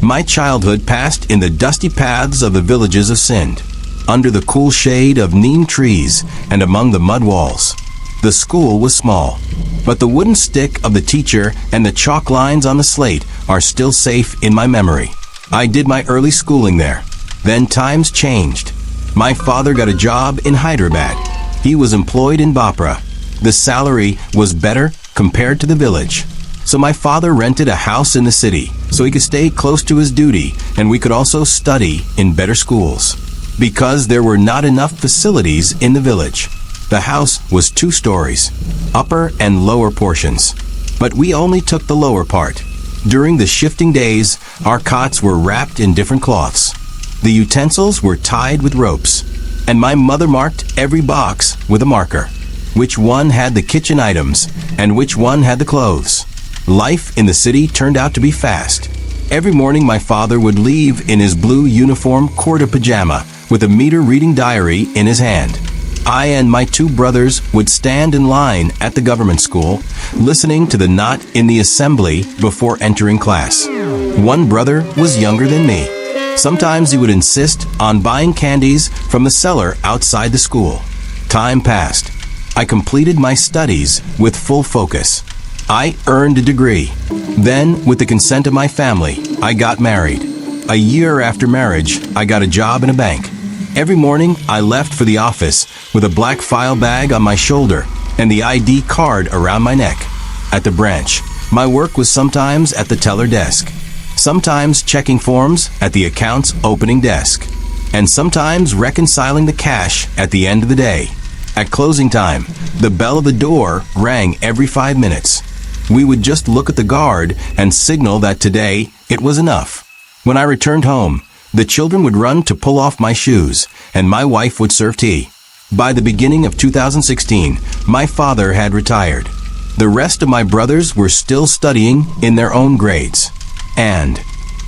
My childhood passed in the dusty paths of the villages of Sind, under the cool shade of neem trees and among the mud walls. The school was small, but the wooden stick of the teacher and the chalk lines on the slate are still safe in my memory. I did my early schooling there. Then times changed. My father got a job in Hyderabad. He was employed in Bapra. The salary was better compared to the village. So my father rented a house in the city so he could stay close to his duty, and we could also study in better schools. Because there were not enough facilities in the village. The house was 2 stories, upper and lower portions. But we only took the lower part. During the shifting days, our cots were wrapped in different cloths. The utensils were tied with ropes, and my mother marked every box with a marker. Which one had the kitchen items, and which one had the clothes. Life in the city turned out to be fast. Every morning my father would leave in his blue uniform kurta pajama with a meter-reading diary in his hand. I and my 2 brothers would stand in line at the government school, listening to the knot in the assembly before entering class. One brother was younger than me. Sometimes he would insist on buying candies from the cellar outside the school. Time passed. I completed my studies with full focus. I earned a degree. Then, with the consent of my family, I got married. A year after marriage, I got a job in a bank. Every morning, I left for the office with a black file bag on my shoulder and the ID card around my neck. At the branch, my work was sometimes at the teller desk, sometimes checking forms at the accounts opening desk, and sometimes reconciling the cash at the end of the day. At closing time, the bell of the door rang every 5 minutes. We would just look at the guard and signal that today it was enough. When I returned home, the children would run to pull off my shoes, and my wife would serve tea. By the beginning of 2016, my father had retired. The rest of my brothers were still studying in their own grades. And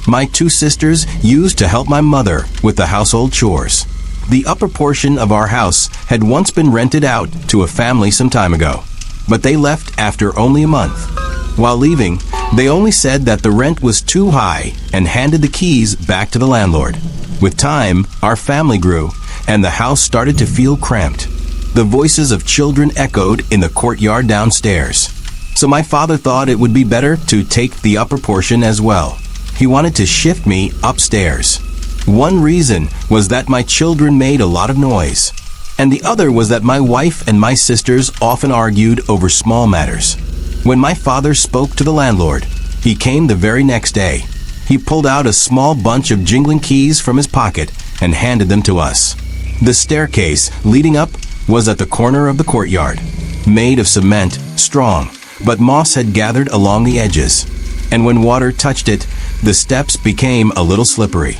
my 2 sisters used to help my mother with the household chores. The upper portion of our house had once been rented out to a family some time ago, but they left after only a month. While leaving, they only said that the rent was too high and handed the keys back to the landlord. With time, our family grew, and the house started to feel cramped. The voices of children echoed in the courtyard downstairs. So my father thought it would be better to take the upper portion as well. He wanted to shift me upstairs. One reason was that my children made a lot of noise, and the other was that my wife and my sisters often argued over small matters. When my father spoke to the landlord, he came the very next day. He pulled out a small bunch of jingling keys from his pocket and handed them to us. The staircase leading up was at the corner of the courtyard, made of cement, strong, but moss had gathered along the edges, and when water touched it, the steps became a little slippery.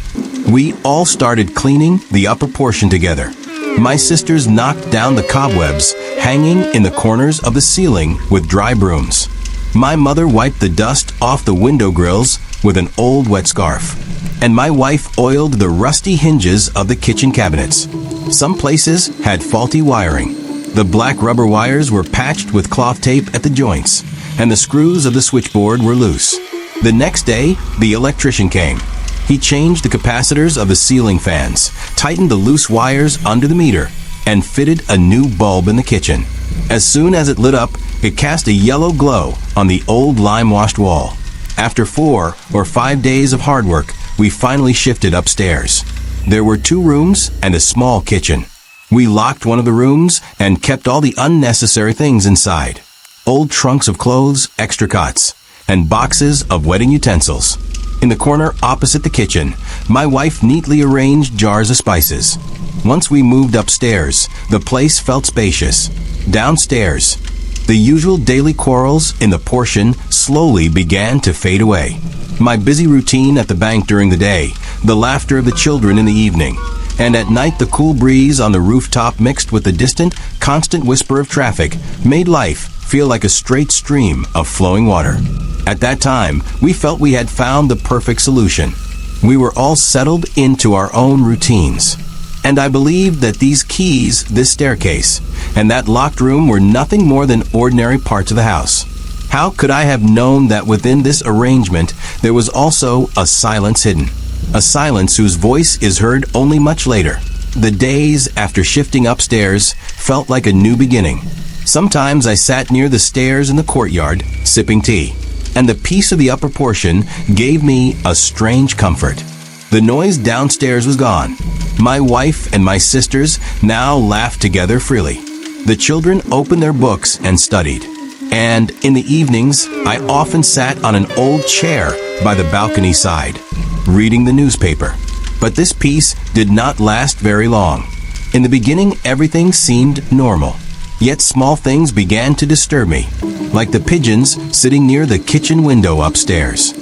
We all started cleaning the upper portion together. My sisters knocked down the cobwebs hanging in the corners of the ceiling with dry brooms. My mother wiped the dust off the window grills with an old wet scarf, and my wife oiled the rusty hinges of the kitchen cabinets. Some places had faulty wiring. The black rubber wires were patched with cloth tape at the joints, and the screws of the switchboard were loose. The next day, the electrician came. He changed the capacitors of the ceiling fans, tightened the loose wires under the meter, and fitted a new bulb in the kitchen. As soon as it lit up, it cast a yellow glow on the old lime-washed wall. After 4 or 5 days of hard work, we finally shifted upstairs. There were 2 rooms and a small kitchen. We locked one of the rooms and kept all the unnecessary things inside. Old trunks of clothes, extra cots, and boxes of wedding utensils. In the corner opposite the kitchen, my wife neatly arranged jars of spices. Once we moved upstairs, the place felt spacious. Downstairs, the usual daily quarrels in the portion slowly began to fade away. My busy routine at the bank during the day, the laughter of the children in the evening, and at night the cool breeze on the rooftop mixed with the distant, constant whisper of traffic made life feel like a straight stream of flowing water. At that time, we felt we had found the perfect solution. We were all settled into our own routines. And I believed that these keys, this staircase, and that locked room were nothing more than ordinary parts of the house. How could I have known that within this arrangement there was also a silence hidden? A silence whose voice is heard only much later. The days after shifting upstairs felt like a new beginning. Sometimes I sat near the stairs in the courtyard, sipping tea, and the peace of the upper portion gave me a strange comfort. The noise downstairs was gone. My wife and my sisters now laughed together freely. The children opened their books and studied. And in the evenings, I often sat on an old chair by the balcony side, reading the newspaper. But this peace did not last very long. In the beginning, everything seemed normal. Yet small things began to disturb me, like the pigeons sitting near the kitchen window upstairs.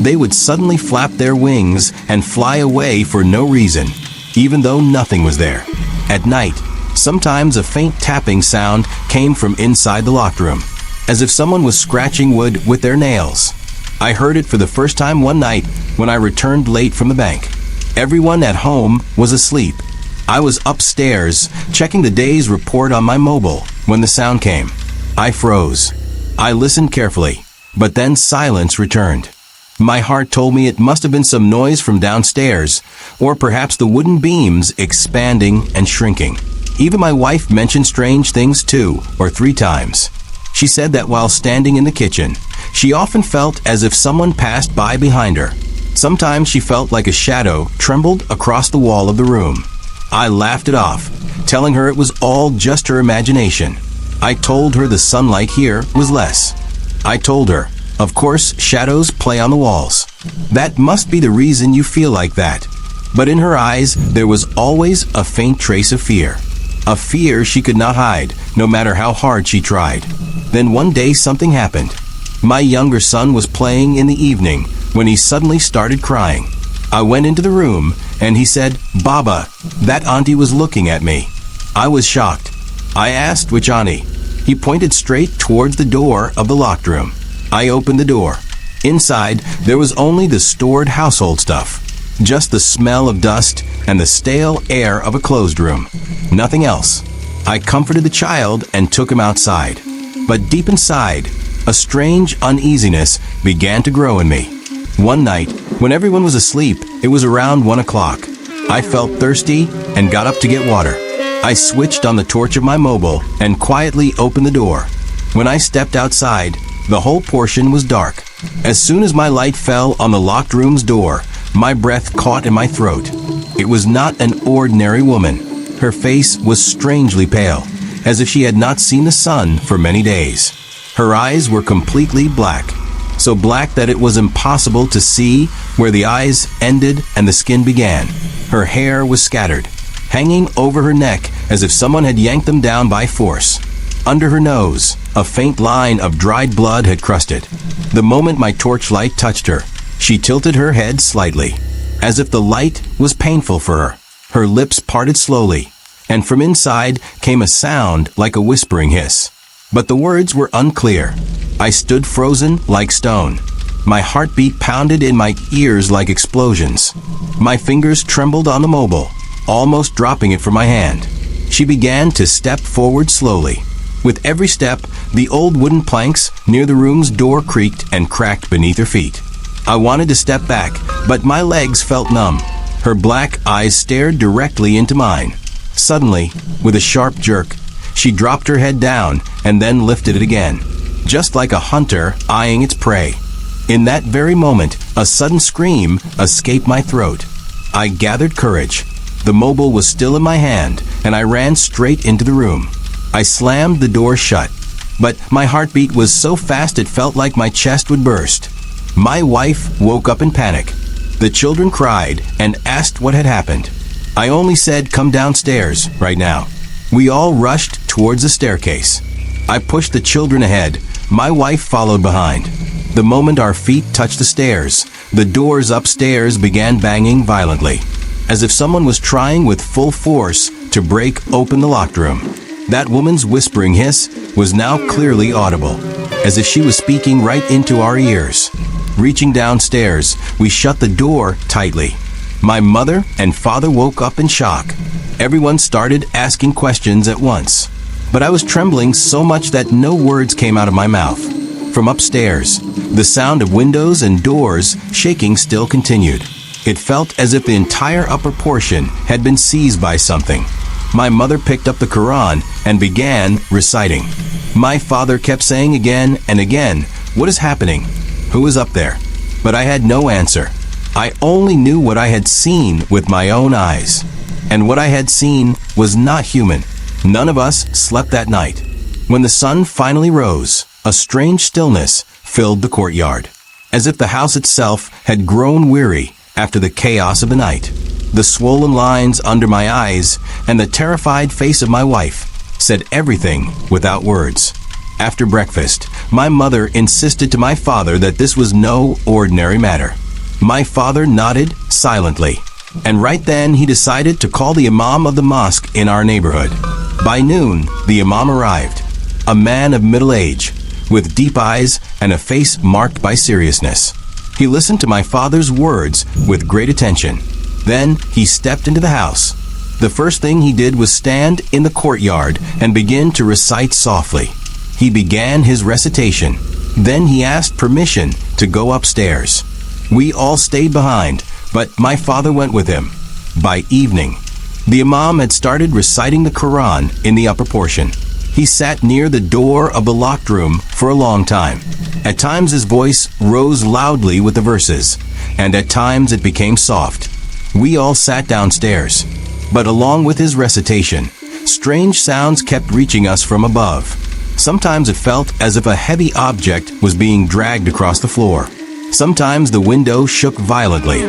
They would suddenly flap their wings and fly away for no reason, even though nothing was there. At night, sometimes a faint tapping sound came from inside the locked room, as if someone was scratching wood with their nails. I heard it for the first time one night when I returned late from the bank. Everyone at home was asleep. I was upstairs checking the day's report on my mobile when the sound came. I froze. I listened carefully, but then silence returned. My heart told me it must have been some noise from downstairs, or perhaps the wooden beams expanding and shrinking. Even my wife mentioned strange things 2 or 3 times. She said that while standing in the kitchen, she often felt as if someone passed by behind her. Sometimes she felt like a shadow trembled across the wall of the room. I laughed it off, telling her it was all just her imagination. I told her the sunlight here was less. I told her, of course, shadows play on the walls. That must be the reason you feel like that. But in her eyes, there was always a faint trace of fear. A fear she could not hide, no matter how hard she tried. Then one day something happened. My younger son was playing in the evening when he suddenly started crying. I went into the room and he said, "Baba, that auntie was looking at me." I was shocked. I asked which auntie. He pointed straight towards the door of the locked room. I opened the door. Inside, there was only the stored household stuff. Just the smell of dust and the stale air of a closed room. Nothing else. I comforted the child and took him outside. But deep inside, a strange uneasiness began to grow in me. One night, when everyone was asleep, it was around 1 o'clock. I felt thirsty and got up to get water. I switched on the torch of my mobile and quietly opened the door. When I stepped outside, the whole portion was dark. As soon as my light fell on the locked room's door, my breath caught in my throat. It was not an ordinary woman. Her face was strangely pale, as if she had not seen the sun for many days. Her eyes were completely black, so black that it was impossible to see where the eyes ended and the skin began. Her hair was scattered, hanging over her neck as if someone had yanked them down by force. Under her nose, a faint line of dried blood had crusted. The moment my torchlight touched her, she tilted her head slightly, as if the light was painful for her. Her lips parted slowly, and from inside came a sound like a whispering hiss. But the words were unclear. I stood frozen like stone. My heartbeat pounded in my ears like explosions. My fingers trembled on the mobile, almost dropping it from my hand. She began to step forward slowly. With every step, the old wooden planks near the room's door creaked and cracked beneath her feet. I wanted to step back, but my legs felt numb. Her black eyes stared directly into mine. Suddenly, with a sharp jerk, she dropped her head down and then lifted it again, just like a hunter eyeing its prey. In that very moment, a sudden scream escaped my throat. I gathered courage. The mobile was still in my hand, and I ran straight into the room. I slammed the door shut, but my heartbeat was so fast it felt like my chest would burst. My wife woke up in panic. The children cried and asked what had happened. I only said, "Come downstairs right now." We all rushed towards the staircase. I pushed the children ahead. My wife followed behind. The moment our feet touched the stairs, the doors upstairs began banging violently, as if someone was trying with full force to break open the locked room. That woman's whispering hiss was now clearly audible, as if she was speaking right into our ears. Reaching downstairs, we shut the door tightly. My mother and father woke up in shock. Everyone started asking questions at once, but I was trembling so much that no words came out of my mouth. from upstairs. The sound of windows and doors shaking still continued. It felt as if the entire upper portion had been seized by something. My mother picked up the Quran and began reciting. My father kept saying again and again, "What is happening? Who is up there?" But I had no answer. I only knew what I had seen with my own eyes. And what I had seen was not human. None of us slept that night. When the sun finally rose, a strange stillness filled the courtyard, as if the house itself had grown weary after the chaos of the night. The swollen lines under my eyes and the terrified face of my wife said everything without words. After breakfast, my mother insisted to my father that this was no ordinary matter. My father nodded silently, and right then he decided to call the imam of the mosque in our neighborhood. By noon, the imam arrived, a man of middle age, with deep eyes and a face marked by seriousness. He listened to my father's words with great attention. Then he stepped into the house. The first thing he did was stand in the courtyard and begin to recite softly. He began his recitation. Then he asked permission to go upstairs. We all stayed behind, but my father went with him. By evening, the imam had started reciting the Quran in the upper portion. He sat near the door of the locked room for a long time. At times his voice rose loudly with the verses, and at times it became soft. We all sat downstairs, but along with his recitation, strange sounds kept reaching us from above. Sometimes it felt as if a heavy object was being dragged across the floor. Sometimes the window shook violently.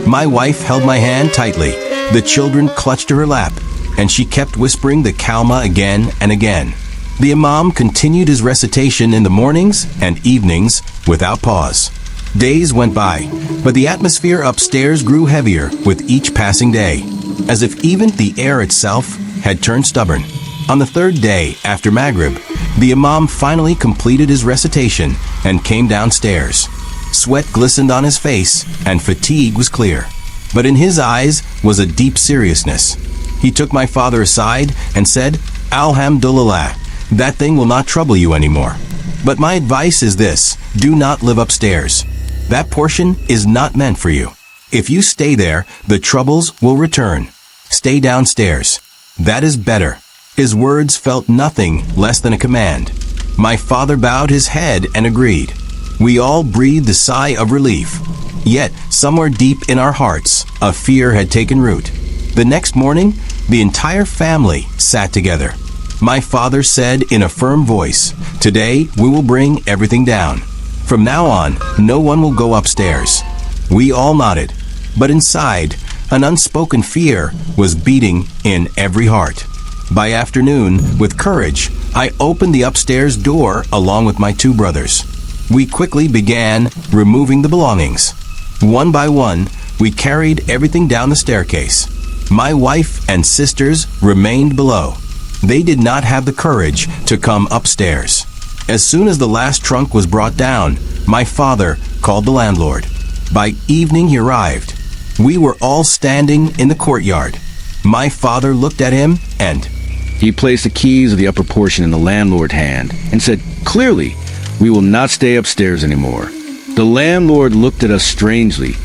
My wife held my hand tightly. The children clutched to her lap, and she kept whispering the Kalma again and again. The imam continued his recitation in the mornings and evenings without pause. Days went by, but the atmosphere upstairs grew heavier with each passing day, as if even the air itself had turned stubborn. On the third day after Maghrib, the imam finally completed his recitation and came downstairs. Sweat glistened on his face and fatigue was clear, but in his eyes was a deep seriousness. He took my father aside and said, "Alhamdulillah, that thing will not trouble you anymore. But my advice is this: do not live upstairs. That portion is not meant for you. If you stay there, the troubles will return. Stay downstairs. That is better." His words felt nothing less than a command. My father bowed his head and agreed. We all breathed a sigh of relief. Yet, somewhere deep in our hearts, a fear had taken root. The next morning, the entire family sat together. My father said in a firm voice, "Today we will bring everything down. From now on, no one will go upstairs." We all nodded, but inside, an unspoken fear was beating in every heart. By afternoon, with courage, I opened the upstairs door along with my two brothers. We quickly began removing the belongings. One by one, we carried everything down the staircase. My wife and sisters remained below. They did not have the courage to come upstairs. As soon as the last trunk was brought down, my father called the landlord. By evening he arrived. We were all standing in the courtyard. My father looked at him and he placed the keys of the upper portion in the landlord's hand and said, "Clearly, we will not stay upstairs anymore." The landlord looked at us strangely,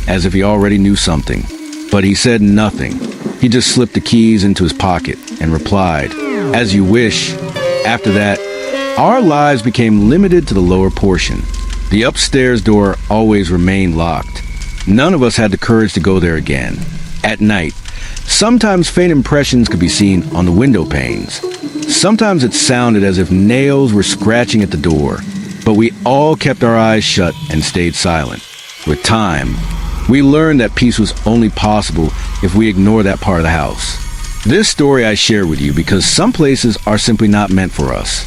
as if he already knew something, but he said nothing. He just slipped the keys into his pocket and replied, "As you wish." After that, our lives became limited to the lower portion. The upstairs door always remained locked. None of us had the courage to go there again. At night, sometimes faint impressions could be seen on the window panes. Sometimes it sounded as if nails were scratching at the door, but we all kept our eyes shut and stayed silent. With time, we learned that peace was only possible if we ignore that part of the house. This story I share with you because some places are simply not meant for us.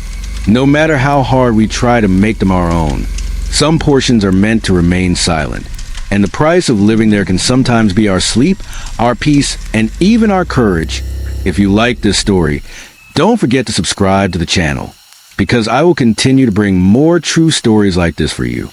No matter how hard we try to make them our own, some portions are meant to remain silent. And the price of living there can sometimes be our sleep, our peace, and even our courage. If you like this story, don't forget to subscribe to the channel, because I will continue to bring more true stories like this for you.